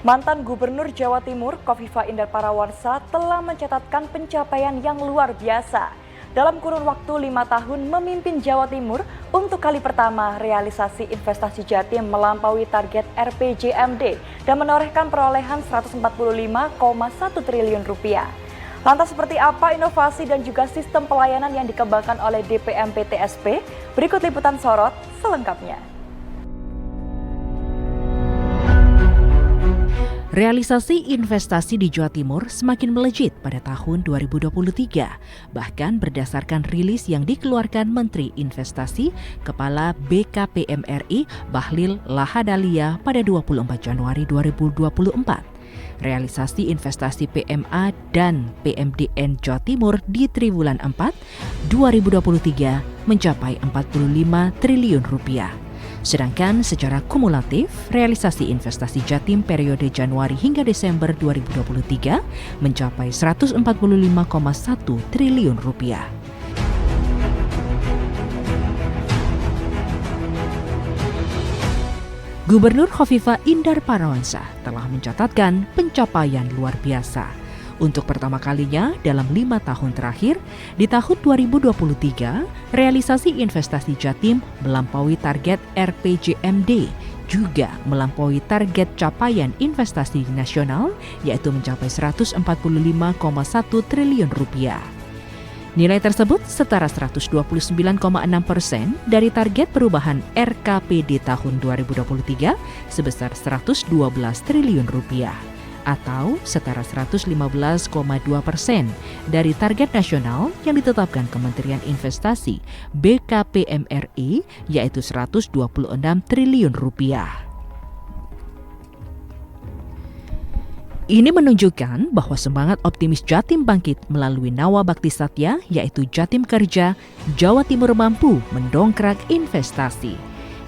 Mantan Gubernur Jawa Timur, Khofifah Indar Parawansa telah mencatatkan pencapaian yang luar biasa. Dalam kurun waktu 5 tahun memimpin Jawa Timur, untuk kali pertama realisasi investasi Jatim melampaui target RPJMD dan menorehkan perolehan 145,1 triliun rupiah. Lantas seperti apa inovasi dan juga sistem pelayanan yang dikembangkan oleh DPMP TSP? Berikut liputan sorot selengkapnya. Realisasi investasi di Jawa Timur semakin melejit pada tahun 2023. Bahkan berdasarkan rilis yang dikeluarkan Menteri Investasi, Kepala BKPM RI Bahlil Lahadalia pada 24 Januari 2024. Realisasi investasi PMA dan PMDN Jawa Timur di triwulan 4 2023 mencapai 45 triliun rupiah. Sedangkan secara kumulatif, realisasi investasi Jatim periode Januari hingga Desember 2023 mencapai 145,1 triliun rupiah. Gubernur Khofifah Indar Parawansa telah mencatatkan pencapaian luar biasa. Untuk pertama kalinya dalam 5 tahun terakhir, di tahun 2023, realisasi investasi Jatim melampaui target RPJMD, juga melampaui target capaian investasi nasional, yaitu mencapai 145,1 triliun rupiah. Nilai tersebut setara 129,6% dari target perubahan RKPD tahun 2023 sebesar 112 triliun rupiah. Atau setara 115,2% dari target nasional yang ditetapkan Kementerian Investasi BKPM RI, yaitu 126 triliun rupiah. Ini menunjukkan bahwa semangat optimis Jatim bangkit melalui Nawa Bakti Satya, yaitu Jatim Kerja, Jawa Timur mampu mendongkrak investasi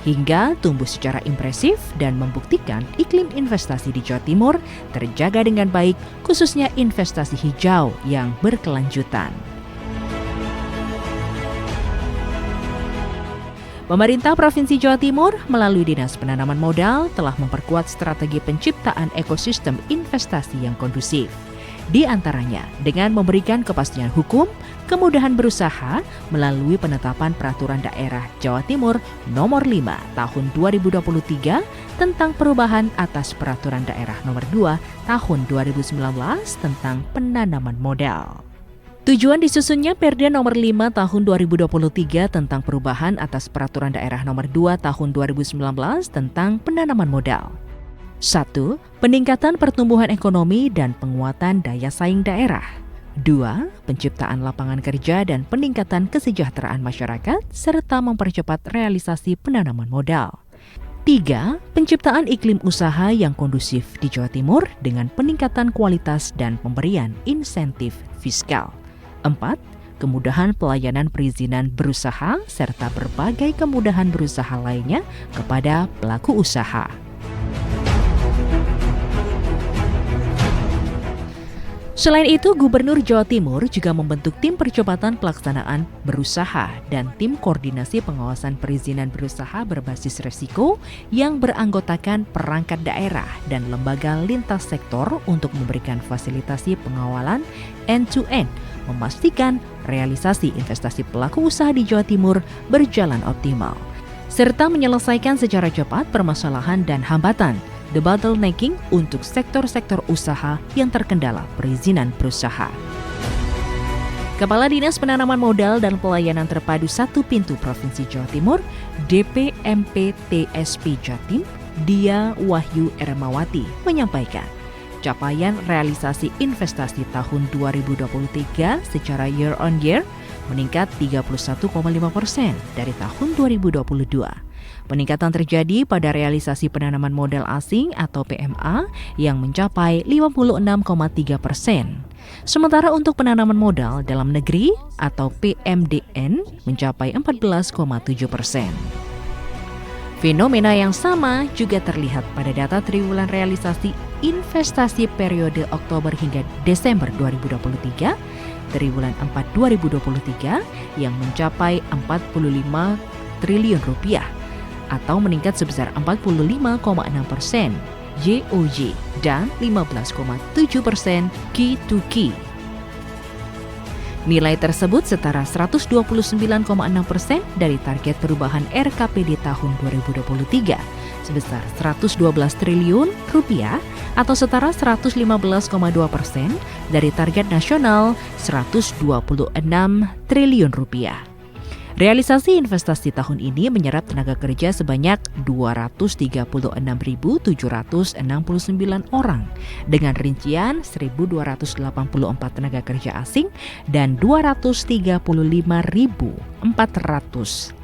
hingga tumbuh secara impresif dan membuktikan iklim investasi di Jawa Timur terjaga dengan baik, khususnya investasi hijau yang berkelanjutan. Pemerintah Provinsi Jawa Timur melalui Dinas Penanaman Modal telah memperkuat strategi penciptaan ekosistem investasi yang kondusif. Di antaranya dengan memberikan kepastian hukum, kemudahan berusaha melalui penetapan Peraturan Daerah Jawa Timur Nomor 5 Tahun 2023 tentang perubahan atas Peraturan Daerah Nomor 2 Tahun 2019 tentang penanaman modal. Tujuan disusunnya Perda Nomor 5 Tahun 2023 tentang perubahan atas Peraturan Daerah Nomor 2 Tahun 2019 tentang penanaman modal. 1. Peningkatan pertumbuhan ekonomi dan penguatan daya saing daerah. 2. Penciptaan lapangan kerja dan peningkatan kesejahteraan masyarakat serta mempercepat realisasi penanaman modal. 3. Penciptaan iklim usaha yang kondusif di Jawa Timur dengan peningkatan kualitas dan pemberian insentif fiskal. 4. Kemudahan pelayanan perizinan berusaha serta berbagai kemudahan berusaha lainnya kepada pelaku usaha. Selain itu, Gubernur Jawa Timur juga membentuk tim percepatan pelaksanaan berusaha dan tim koordinasi pengawasan perizinan berusaha berbasis resiko yang beranggotakan perangkat daerah dan lembaga lintas sektor untuk memberikan fasilitasi pengawalan end-to-end, memastikan realisasi investasi pelaku usaha di Jawa Timur berjalan optimal, serta menyelesaikan secara cepat permasalahan dan hambatan the bottlenecking untuk sektor-sektor usaha yang terkendala perizinan berusaha. Kepala Dinas Penanaman Modal dan Pelayanan Terpadu Satu Pintu Provinsi Jawa Timur, DPMP TSP Jatim, Dia Wahyu Ermawati, menyampaikan capaian realisasi investasi tahun 2023 secara year on year meningkat 31,5% dari tahun 2022. Peningkatan terjadi pada realisasi penanaman modal asing atau PMA yang mencapai 56,3%. Sementara untuk penanaman modal dalam negeri atau PMDN mencapai 14,7%. Fenomena yang sama juga terlihat pada data triwulan realisasi investasi periode Oktober hingga Desember 2023, triwulan 4 2023 yang mencapai 45 triliun rupiah atau meningkat sebesar 45,6%, YoY dan 15,7% Key-to-Key. Nilai tersebut setara 129,6% dari target perubahan RKPD tahun 2023 sebesar 112 triliun rupiah atau setara 115,2% dari target nasional 126 triliun rupiah. Realisasi investasi tahun ini menyerap tenaga kerja sebanyak 236.769 orang dengan rincian 1.284 tenaga kerja asing dan 235.485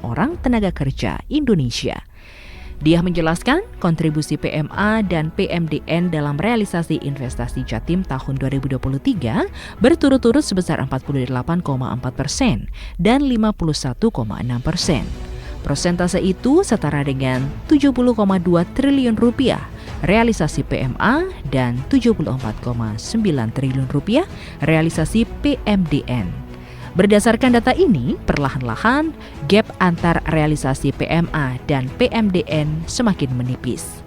orang tenaga kerja Indonesia. Dia menjelaskan kontribusi PMA dan PMDN dalam realisasi investasi Jatim tahun 2023 berturut-turut sebesar 48,4% dan 51,6%. Persentase itu setara dengan 70,2 triliun rupiah realisasi PMA dan 74,9 triliun rupiah realisasi PMDN. Berdasarkan data ini, perlahan-lahan gap antar realisasi PMA dan PMDN semakin menipis.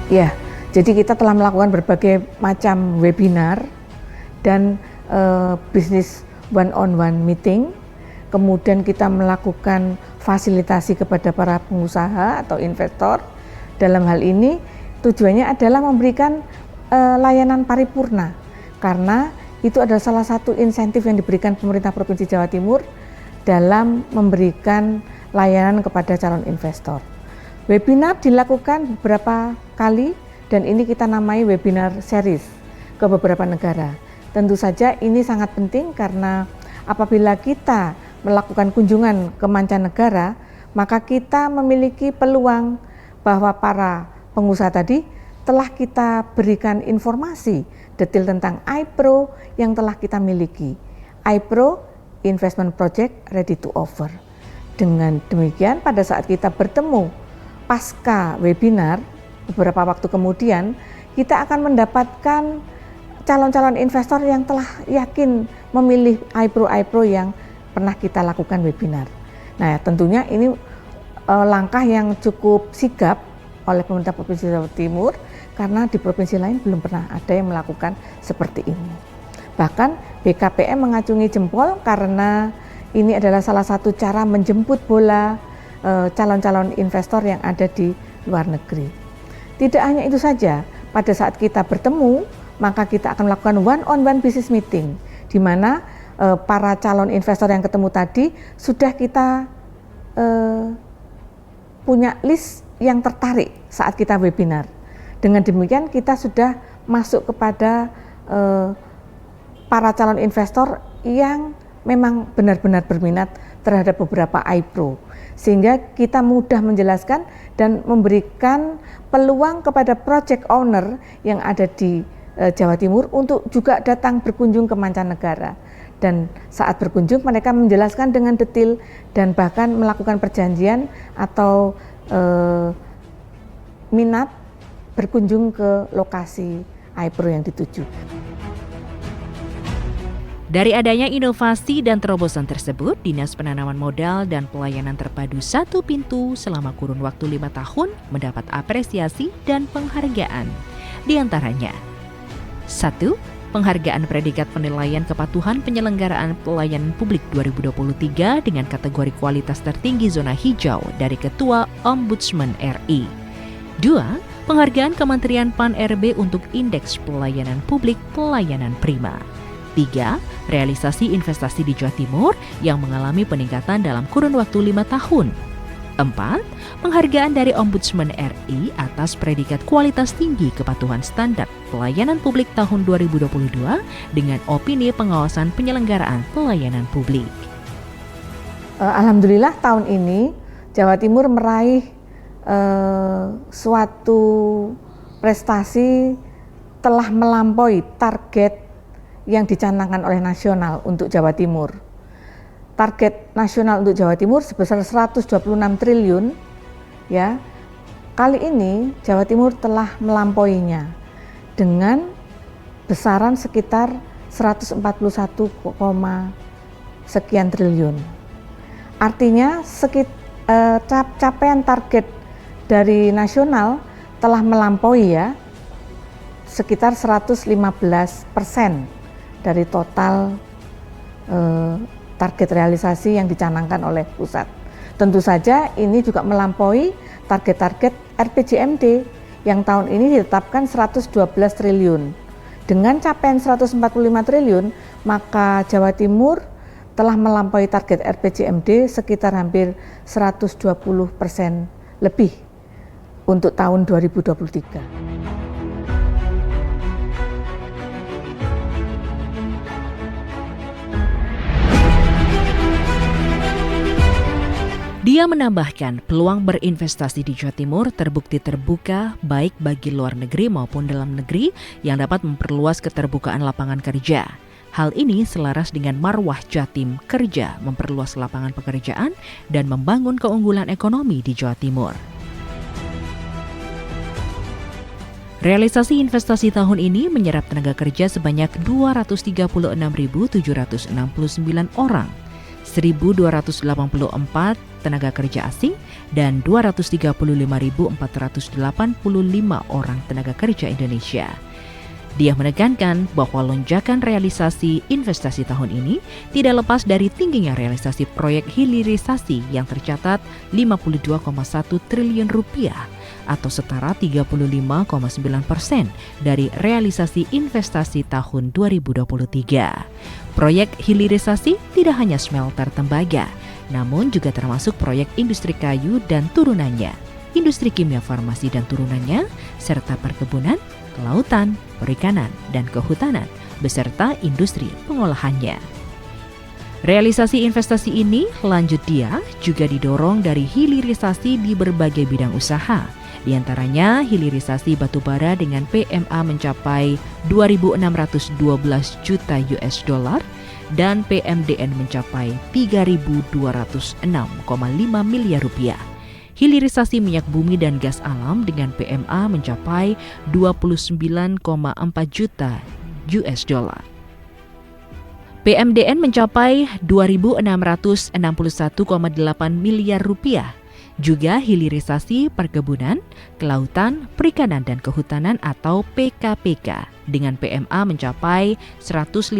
Ya, jadi kita telah melakukan berbagai macam webinar dan bisnis one-on-one meeting. Kemudian kita melakukan fasilitasi kepada para pengusaha atau investor. Dalam hal ini tujuannya adalah memberikan layanan paripurna karena itu adalah salah satu insentif yang diberikan pemerintah Provinsi Jawa Timur dalam memberikan layanan kepada calon investor. Webinar dilakukan beberapa kali dan ini kita namai webinar series ke beberapa negara. Tentu saja ini sangat penting karena apabila kita melakukan kunjungan ke mancanegara, maka kita memiliki peluang bahwa para pengusaha tadi telah kita berikan informasi detail tentang iPro yang telah kita miliki. iPro Investment Project Ready to Offer. Dengan demikian pada saat kita bertemu pasca webinar beberapa waktu kemudian, kita akan mendapatkan calon-calon investor yang telah yakin memilih iPro yang pernah kita lakukan webinar. Nah, tentunya ini langkah yang cukup sigap oleh pemerintah Provinsi Jawa Timur karena di provinsi lain belum pernah ada yang melakukan seperti ini. Bahkan BKPM mengacungi jempol karena ini adalah salah satu cara menjemput bola calon-calon investor yang ada di luar negeri. Tidak hanya itu saja, pada saat kita bertemu, maka kita akan melakukan one-on-one business meeting, di mana para calon investor yang ketemu tadi sudah kita punya list yang tertarik saat kita webinar. Dengan demikian kita sudah masuk kepada para calon investor yang memang benar-benar berminat terhadap beberapa iPro, sehingga kita mudah menjelaskan dan memberikan peluang kepada project owner yang ada di Jawa Timur untuk juga datang berkunjung ke mancanegara. Dan saat berkunjung mereka menjelaskan dengan detail dan bahkan melakukan perjanjian atau minat berkunjung ke lokasi iPro yang dituju. Dari adanya inovasi dan terobosan tersebut, Dinas Penanaman Modal dan Pelayanan Terpadu Satu Pintu selama kurun waktu 5 tahun mendapat apresiasi dan penghargaan. Di antaranya, 1. Penghargaan Predikat Penilaian Kepatuhan Penyelenggaraan Pelayanan Publik 2023 dengan kategori kualitas tertinggi zona hijau dari Ketua Ombudsman RI. 2. Penghargaan Kementerian PAN-RB untuk Indeks Pelayanan Publik Pelayanan Prima. 3. Realisasi investasi di Jawa Timur yang mengalami peningkatan dalam kurun waktu 5 tahun. 4. Penghargaan dari Ombudsman RI atas predikat kualitas tinggi kepatuhan standar pelayanan publik tahun 2022 dengan opini pengawasan penyelenggaraan pelayanan publik. Alhamdulillah tahun ini Jawa Timur meraih suatu prestasi telah melampaui target yang dicanangkan oleh nasional untuk Jawa Timur. Target nasional untuk Jawa Timur sebesar 126 triliun, ya. Kali ini Jawa Timur telah melampauinya dengan besaran sekitar 141, sekian triliun. Artinya capaian target dari nasional telah melampaui ya sekitar 115% dari total target realisasi yang dicanangkan oleh pusat. Tentu saja ini juga melampaui target-target RPJMD yang tahun ini ditetapkan 112 triliun. Dengan capaian 145 triliun, maka Jawa Timur telah melampaui target RPJMD sekitar hampir 120% lebih untuk tahun 2023. Dia menambahkan peluang berinvestasi di Jawa Timur terbukti terbuka baik bagi luar negeri maupun dalam negeri yang dapat memperluas keterbukaan lapangan kerja. Hal ini selaras dengan marwah Jatim Kerja memperluas lapangan pekerjaan dan membangun keunggulan ekonomi di Jawa Timur. Realisasi investasi tahun ini menyerap tenaga kerja sebanyak 236.769 orang. 1.284 tenaga kerja asing dan 235.485 orang tenaga kerja Indonesia. Dia menekankan bahwa lonjakan realisasi investasi tahun ini tidak lepas dari tingginya realisasi proyek hilirisasi yang tercatat 52,1 triliun rupiah atau setara 35,9% dari realisasi investasi tahun 2023. Proyek hilirisasi tidak hanya smelter tembaga, namun juga termasuk proyek industri kayu dan turunannya, industri kimia farmasi dan turunannya, serta perkebunan, kelautan, perikanan, dan kehutanan, beserta industri pengolahannya. Realisasi investasi ini, lanjut dia, juga didorong dari hilirisasi di berbagai bidang usaha. Di antaranya hilirisasi batubara dengan PMA mencapai 2.612 juta US dollar dan PMDN mencapai 3.206,5 miliar rupiah. Hilirisasi minyak bumi dan gas alam dengan PMA mencapai 29,4 juta US dollar. PMDN mencapai 2.661,8 miliar rupiah. Juga hilirisasi perkebunan, kelautan, perikanan dan kehutanan atau PKPK dengan PMA mencapai 159,4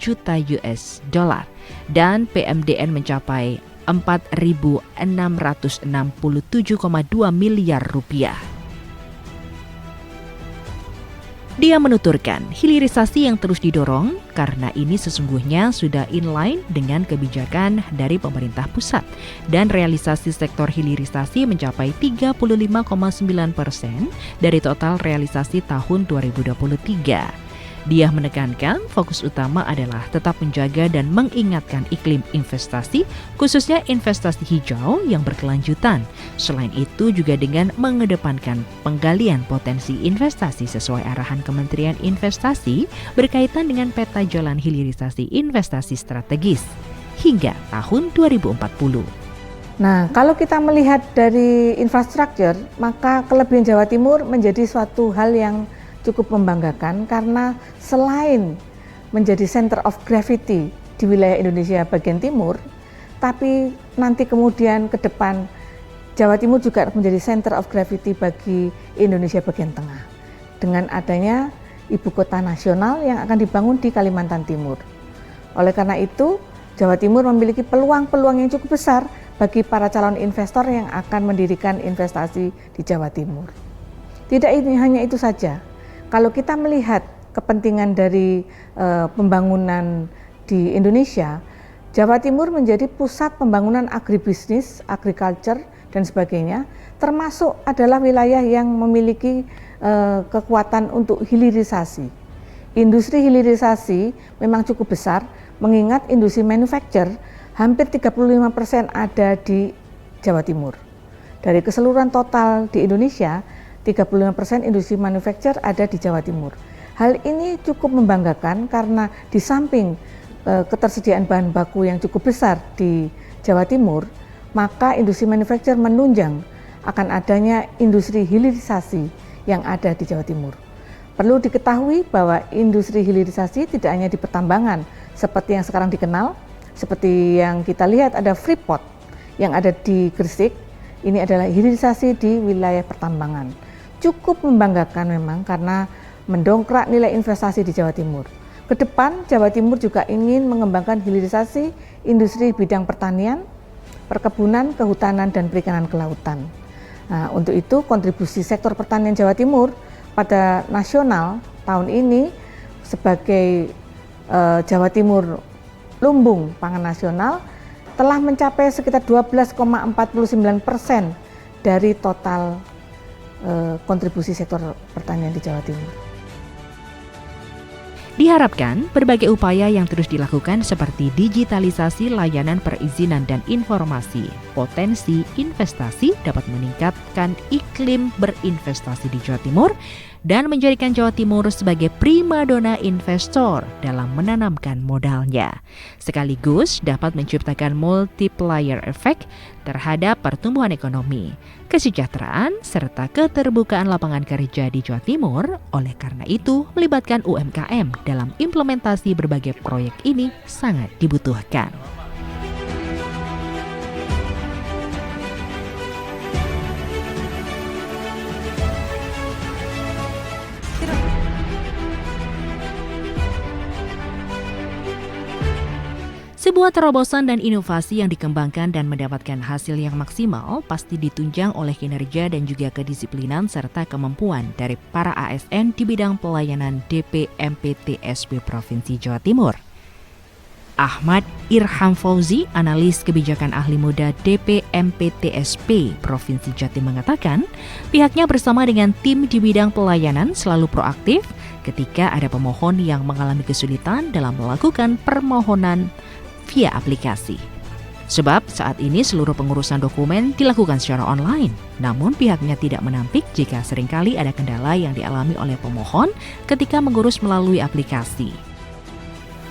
juta US dollar dan PMDN mencapai 4.667,2 miliar rupiah. Dia menuturkan, hilirisasi yang terus didorong karena ini sesungguhnya sudah inline dengan kebijakan dari pemerintah pusat dan realisasi sektor hilirisasi mencapai 35,9% dari total realisasi tahun 2023. Dia menekankan fokus utama adalah tetap menjaga dan mengingatkan iklim investasi, khususnya investasi hijau yang berkelanjutan. Selain itu juga dengan mengedepankan penggalian potensi investasi sesuai arahan Kementerian Investasi berkaitan dengan peta jalan hilirisasi investasi strategis hingga tahun 2040. Nah, kalau kita melihat dari infrastruktur, maka kelebihan Jawa Timur menjadi suatu hal yang cukup membanggakan karena selain menjadi center of gravity di wilayah Indonesia bagian timur, tapi nanti kemudian ke depan Jawa Timur juga menjadi center of gravity bagi Indonesia bagian tengah dengan adanya ibu kota nasional yang akan dibangun di Kalimantan Timur. Oleh karena itu, Jawa Timur memiliki peluang-peluang yang cukup besar bagi para calon investor yang akan mendirikan investasi di Jawa Timur. Tidak hanya itu saja. Kalau kita melihat kepentingan dari pembangunan di Indonesia, Jawa Timur menjadi pusat pembangunan agribisnis, agriculture, dan sebagainya, termasuk adalah wilayah yang memiliki kekuatan untuk hilirisasi. Industri hilirisasi memang cukup besar, mengingat industri manufacture hampir 35% ada di Jawa Timur. Dari keseluruhan total di Indonesia, 35% industri manufacture ada di Jawa Timur. Hal ini cukup membanggakan karena di samping ketersediaan bahan baku yang cukup besar di Jawa Timur, maka industri manufacture menunjang akan adanya industri hilirisasi yang ada di Jawa Timur. Perlu diketahui bahwa industri hilirisasi tidak hanya di pertambangan seperti yang sekarang dikenal, seperti yang kita lihat ada Freeport yang ada di Gresik, ini adalah hilirisasi di wilayah pertambangan. Cukup membanggakan memang karena mendongkrak nilai investasi di Jawa Timur. Ke depan Jawa Timur juga ingin mengembangkan hilirisasi industri bidang pertanian, perkebunan, kehutanan, dan perikanan kelautan. Nah, untuk itu kontribusi sektor pertanian Jawa Timur pada nasional tahun ini sebagai Jawa Timur lumbung pangan nasional telah mencapai sekitar 12,49% dari total kontribusi sektor pertanian di Jawa Timur. Diharapkan berbagai upaya yang terus dilakukan seperti digitalisasi layanan perizinan dan informasi, potensi investasi dapat meningkatkan iklim berinvestasi di Jawa Timur dan menjadikan Jawa Timur sebagai primadona investor dalam menanamkan modalnya. Sekaligus dapat menciptakan multiplier effect terhadap pertumbuhan ekonomi, kesejahteraan, serta keterbukaan lapangan kerja di Jawa Timur. Oleh karena itu, melibatkan UMKM dalam implementasi berbagai proyek ini sangat dibutuhkan. Sebuah terobosan dan inovasi yang dikembangkan dan mendapatkan hasil yang maksimal pasti ditunjang oleh kinerja dan juga kedisiplinan serta kemampuan dari para ASN di bidang pelayanan DPMPTSP Provinsi Jawa Timur. Ahmad Irham Fauzi, analis kebijakan ahli muda DPMPTSP Provinsi Jatim mengatakan, pihaknya bersama dengan tim di bidang pelayanan selalu proaktif ketika ada pemohon yang mengalami kesulitan dalam melakukan permohonan via aplikasi. Sebab saat ini seluruh pengurusan dokumen dilakukan secara online, namun pihaknya tidak menampik jika seringkali ada kendala yang dialami oleh pemohon ketika mengurus melalui aplikasi.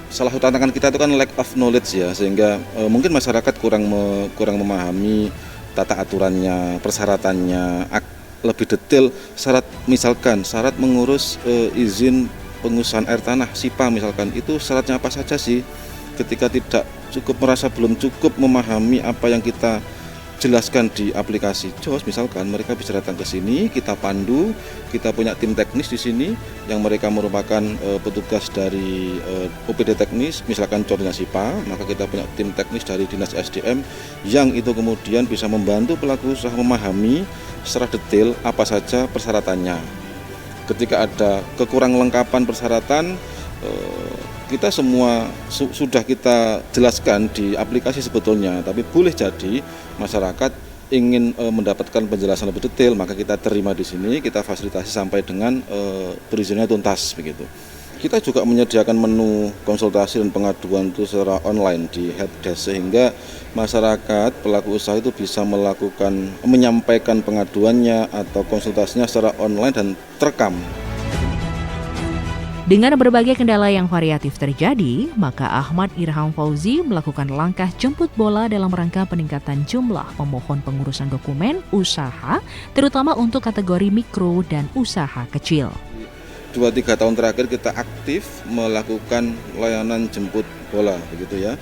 Salah satu tantangan kita itu kan lack of knowledge ya, sehingga mungkin masyarakat kurang memahami tata aturannya, persyaratannya, lebih detail syarat, misalkan syarat mengurus izin pengusahaan air tanah SIPA misalkan, itu syaratnya apa saja sih? Ketika tidak cukup merasa belum cukup memahami apa yang kita jelaskan di aplikasi JOS misalkan, mereka bisa datang ke sini, kita pandu, kita punya tim teknis di sini yang mereka merupakan petugas dari OPD teknis, misalkan contohnya SIPA, maka kita punya tim teknis dari Dinas SDM yang itu kemudian bisa membantu pelaku usaha memahami secara detail apa saja persyaratannya. Ketika ada kekurang lengkapan persyaratan, kita semua sudah kita jelaskan di aplikasi sebetulnya, tapi boleh jadi masyarakat ingin mendapatkan penjelasan lebih detail, maka kita terima di sini, kita fasilitasi sampai dengan perizinannya tuntas begitu. Kita juga menyediakan menu konsultasi dan pengaduan itu secara online di helpdesk, sehingga masyarakat pelaku usaha itu bisa menyampaikan pengaduannya atau konsultasinya secara online dan terekam. Dengan berbagai kendala yang variatif terjadi, maka Ahmad Irham Fauzi melakukan langkah jemput bola dalam rangka peningkatan jumlah pemohon pengurusan dokumen usaha, terutama untuk kategori mikro dan usaha kecil. 2-3 tahun terakhir kita aktif melakukan layanan jemput bola, begitu ya.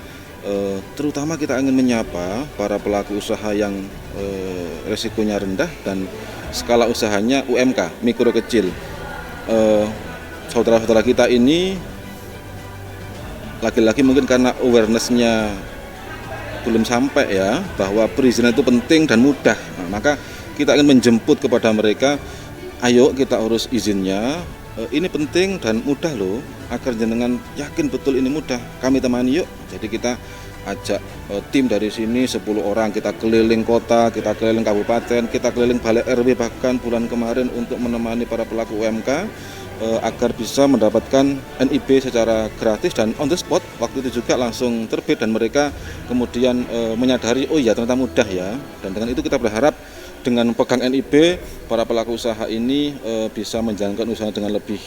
Terutama kita ingin menyapa para pelaku usaha yang resikonya rendah dan skala usahanya UMK, mikro kecil. Saudara-saudara kita ini lagi-lagi mungkin karena awareness-nya belum sampai ya, bahwa perizinan itu penting dan mudah. Nah, maka kita ingin menjemput kepada mereka, ayo kita urus izinnya, ini penting dan mudah loh, agar jenengan yakin betul ini mudah, kami temani yuk. Jadi kita ajak tim dari sini 10 orang, kita keliling kota, kita keliling kabupaten, kita keliling balai RW bahkan bulan kemarin untuk menemani para pelaku UMK agar bisa mendapatkan NIB secara gratis dan on the spot. Waktu itu juga langsung terbit dan mereka kemudian menyadari, oh iya ternyata mudah ya. Dan dengan itu kita berharap dengan pegang NIB, para pelaku usaha ini bisa menjalankan usaha dengan lebih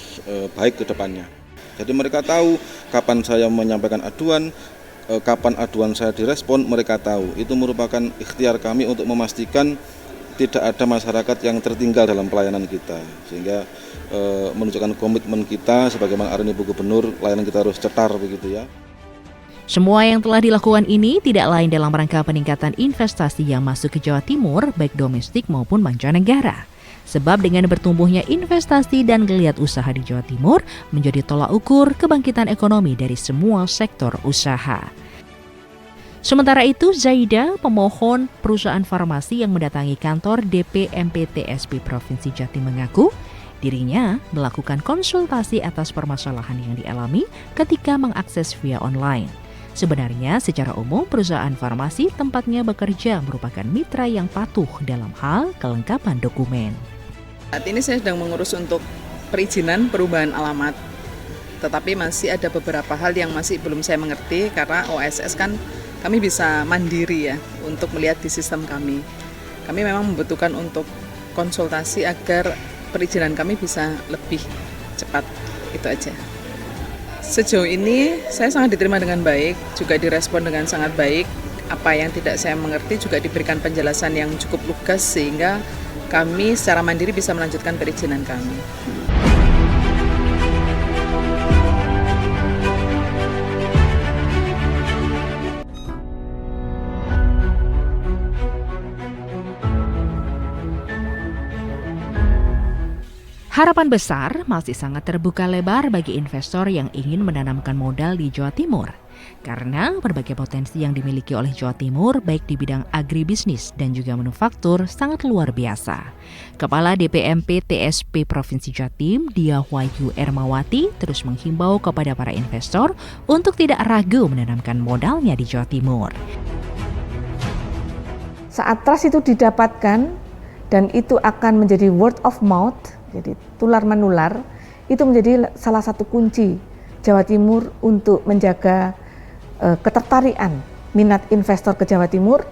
baik ke depannya. Jadi mereka tahu kapan saya menyampaikan aduan, kapan aduan saya direspon, mereka tahu. Itu merupakan ikhtiar kami untuk memastikan tidak ada masyarakat yang tertinggal dalam pelayanan kita, sehingga menunjukkan komitmen kita sebagaimana arahan Ibu Gubernur, layanan kita harus cetar begitu ya. Semua yang telah dilakukan ini tidak lain dalam rangka peningkatan investasi yang masuk ke Jawa Timur, baik domestik maupun mancanegara. Sebab dengan bertumbuhnya investasi dan geliat usaha di Jawa Timur menjadi tolak ukur kebangkitan ekonomi dari semua sektor usaha. Sementara itu, Zaida, pemohon perusahaan farmasi yang mendatangi kantor DPMPTSP Provinsi Jatim mengaku, dirinya melakukan konsultasi atas permasalahan yang dialami ketika mengakses via online. Sebenarnya, secara umum perusahaan farmasi tempatnya bekerja merupakan mitra yang patuh dalam hal kelengkapan dokumen. Saat ini saya sedang mengurus untuk perizinan perubahan alamat, tetapi masih ada beberapa hal yang masih belum saya mengerti karena OSS kan kami bisa mandiri ya untuk melihat di sistem kami. Kami memang membutuhkan untuk konsultasi agar perizinan kami bisa lebih cepat, itu aja. Sejauh ini saya sangat diterima dengan baik, juga direspon dengan sangat baik. Apa yang tidak saya mengerti juga diberikan penjelasan yang cukup lugas sehingga kami secara mandiri bisa melanjutkan perizinan kami. Harapan besar masih sangat terbuka lebar bagi investor yang ingin menanamkan modal di Jawa Timur. Karena berbagai potensi yang dimiliki oleh Jawa Timur baik di bidang agribisnis dan juga manufaktur sangat luar biasa. Kepala DPMP TSP Provinsi Jatim, Dia Wahyu Ermawati, terus menghimbau kepada para investor untuk tidak ragu menanamkan modalnya di Jawa Timur. Saat trust itu didapatkan dan itu akan menjadi word of mouth, jadi tular menular, itu menjadi salah satu kunci Jawa Timur untuk menjaga ketertarikan minat investor ke Jawa Timur,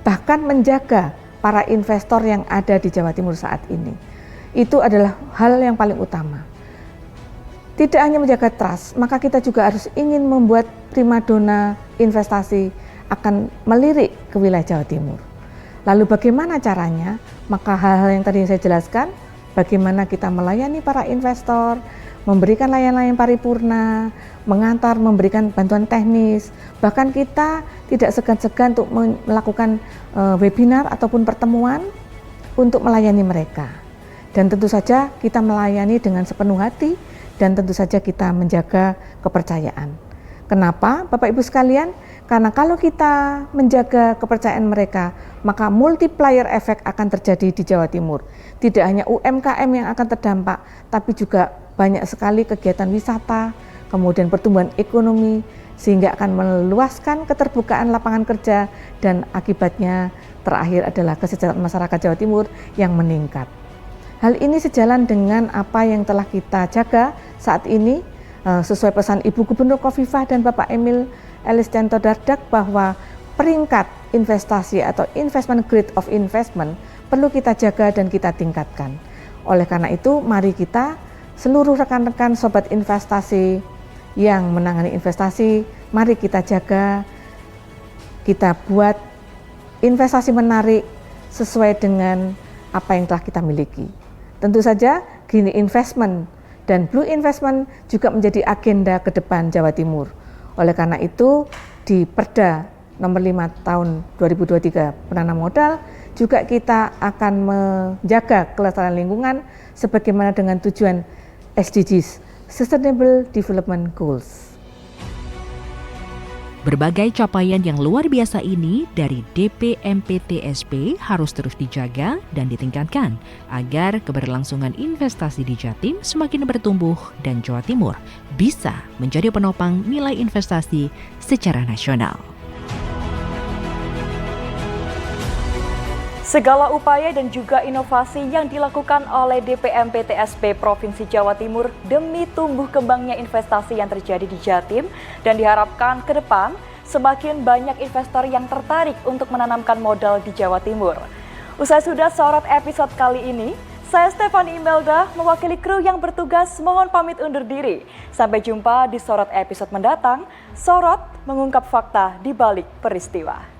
bahkan menjaga para investor yang ada di Jawa Timur saat ini. Itu adalah hal yang paling utama. Tidak hanya menjaga trust, maka kita juga harus ingin membuat primadona investasi akan melirik ke wilayah Jawa Timur. Lalu bagaimana caranya? Maka hal-hal yang tadi saya jelaskan, bagaimana kita melayani para investor, memberikan layanan paripurna, mengantar, memberikan bantuan teknis, bahkan kita tidak segan-segan untuk melakukan webinar ataupun pertemuan untuk melayani mereka. Dan tentu saja kita melayani dengan sepenuh hati dan tentu saja kita menjaga kepercayaan. Kenapa, Bapak Ibu sekalian? Karena kalau kita menjaga kepercayaan mereka, maka multiplier effect akan terjadi di Jawa Timur. Tidak hanya UMKM yang akan terdampak, tapi juga banyak sekali kegiatan wisata, kemudian pertumbuhan ekonomi, sehingga akan meluaskan keterbukaan lapangan kerja dan akibatnya terakhir adalah kesejahteraan masyarakat Jawa Timur yang meningkat. Hal ini sejalan dengan apa yang telah kita jaga saat ini, sesuai pesan Ibu Gubernur Khofifah dan Bapak Emil Elistianto Dardak bahwa peringkat investasi atau investment grade of investment perlu kita jaga dan kita tingkatkan. Oleh karena itu, mari kita seluruh rekan-rekan sobat investasi yang menangani investasi, mari kita jaga, kita buat investasi menarik sesuai dengan apa yang telah kita miliki. Tentu saja green investment dan blue investment juga menjadi agenda ke depan Jawa Timur. Oleh karena itu, di Perda nomor 5 tahun 2023 penanam modal, juga kita akan menjaga kelestarian lingkungan sebagaimana dengan tujuan SDGs, Sustainable Development Goals. Berbagai capaian yang luar biasa ini dari DPMPTSP harus terus dijaga dan ditingkatkan agar keberlangsungan investasi di Jatim semakin bertumbuh dan Jawa Timur bisa menjadi penopang nilai investasi secara nasional. Segala upaya dan juga inovasi yang dilakukan oleh DPMPTSP Provinsi Jawa Timur demi tumbuh kembangnya investasi yang terjadi di Jatim dan diharapkan ke depan semakin banyak investor yang tertarik untuk menanamkan modal di Jawa Timur. Usai sudah sorot episode kali ini, saya Stefani Imelda mewakili kru yang bertugas mohon pamit undur diri. Sampai jumpa di sorot episode mendatang. Sorot mengungkap fakta di balik peristiwa.